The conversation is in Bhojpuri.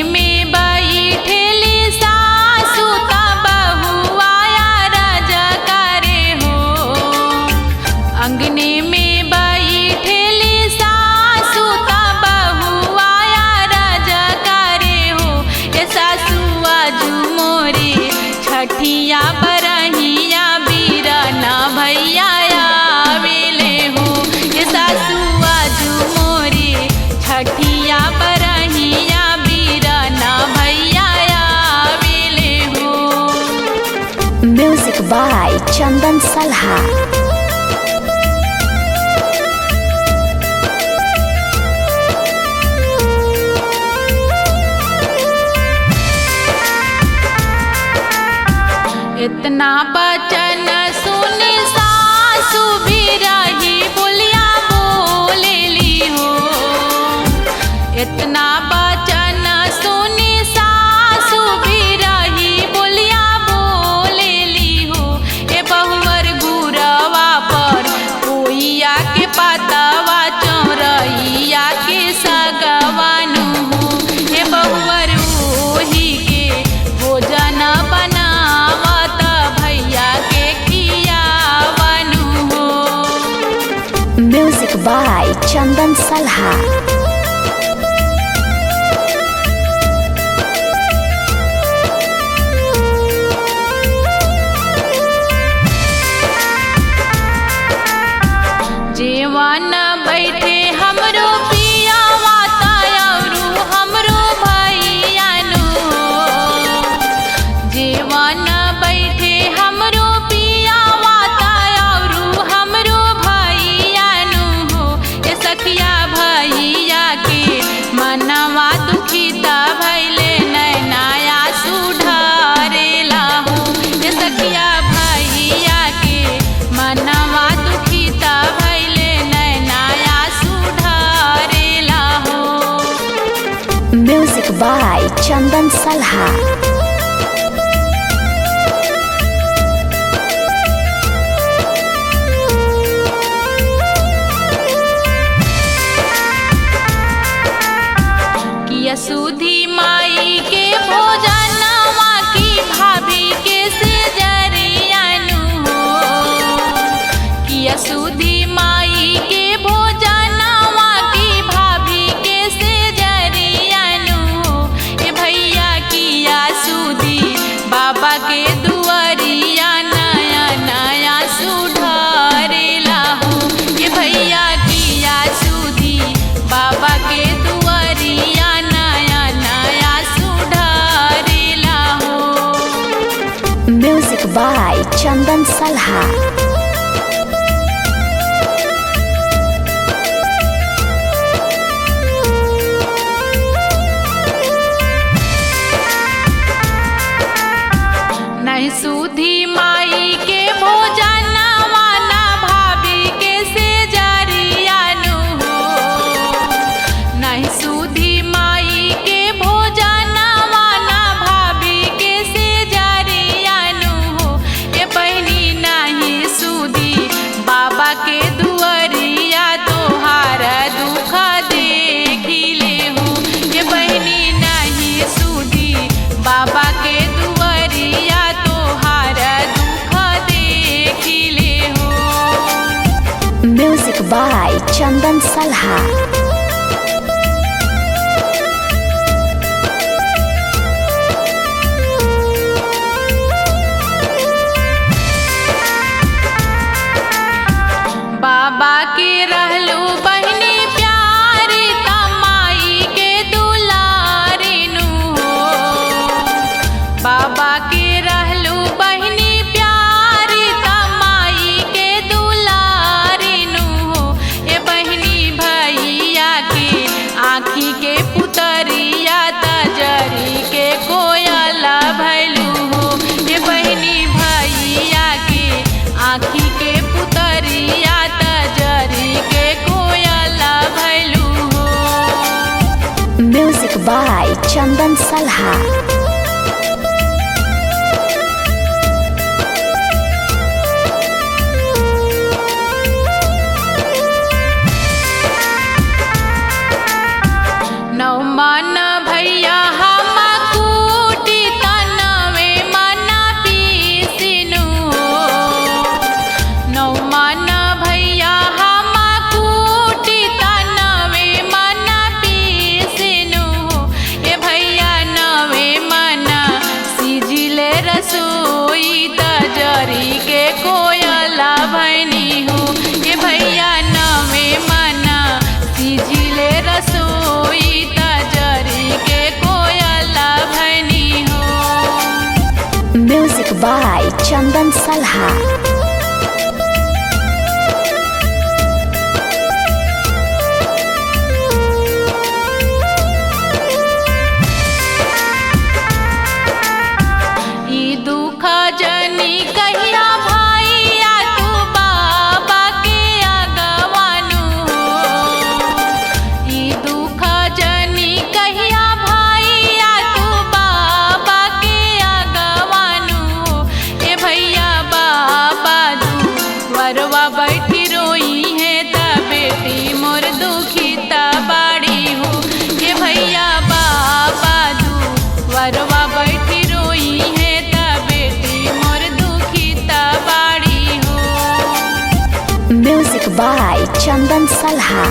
में बैठेली सासु ता बहुआया राजा करे हो। अंगने में बैठेली सासु ता बहुआया राजा करे हो। ए सासु आजू मोरे छठिया बरहिया बीराना भैया आवेले हो। ए सासु आजू मोरे छठिया बरहिया बीराना भैया आवेले हो। म्यूजिक बाय चंदन सलहा। इतना बचन सुनी सासु बिरही बोलिया बोलेली हो। इतना बचन सुनी सासु बिरही बोलिया बोलेली हो। ए बहुवर गुरवा पर कोइया के पातवा चौरैया के सगवानु हो। ए बहुवर ओही के भोजन बनावत भैया के खियावनु हो। म्यूजिक बाय चंदन सलहा। जेवन बैठे हमरो पियावा तायरू हमरो भैयानु हो। जेवन बैठे हमरो पियावा तायरू हमरो भैयानु हो। ए सखिया भैया के मनवा दुखिता भैले नैनाया सुधारेला हो। ए सखिया भैया के मनवा दुखिता भैले नैनाया सुधारेला हो। म्यूजिक बाय चंदन सलहा। किया सुधी माई के भोजनवा की भाभी के सेजरियानु हो। किया सुधी माई के भोजनवा की भाभी के सेजरियानु हो। ए भैया किया सुधी बाबा के दुआरिया नया नया सुधारेला हो। ए भैया किया सुधी बाबा के दुआरिया नया नया सुधारेला हो। म्यूजिक बाय चंदन सलहा। नहीं सुधी माई के भोजनवा ना भाभी के सेजरियानु हो। नहीं सुधी माई के भोजनवा ना भाभी के सेजरियानु हो। ए बहिनी नहीं सुधी बाबा के दुआरिया तोहार दुख देखिले हो। ए बहिनी नहीं सुधी बाबा के दुआरिया तोहार दुख देखिले हो। म्यूजिक बाय चंदन सलहा। बाबा के रहलू बहिनी प्यारी तमाई के दुलारिनु हो। बाबा के रहलू बहिनी प्यारी तमाई के दुलारिनु हो। ए बहिनी भैया के आँखी के पुतरिया तजरी के कोयला भैलू हो। ए बहिनी भैया के आँखी के पुतरिया तजरी के कोयला भैलू हो। म्यूजिक बाय चंदन सलहा। नौमान भैया चंदन सलहा। ई दुख जनी कहिया भैया तू बाबा के अगवानु हो। ई दुख जनी कहिया भैया तू बाबा के अगवानु हो। ए भैया बाबा दुवरवा बैठी रोई है ता बेटी मोर दुखी ता बाड़ी हो। ए भैया बाबा दुवरवा बैठी रोई है ता बेटी मोर दुखी ता बाड़ी हो। म्यूजिक बाय चंदन सलहा।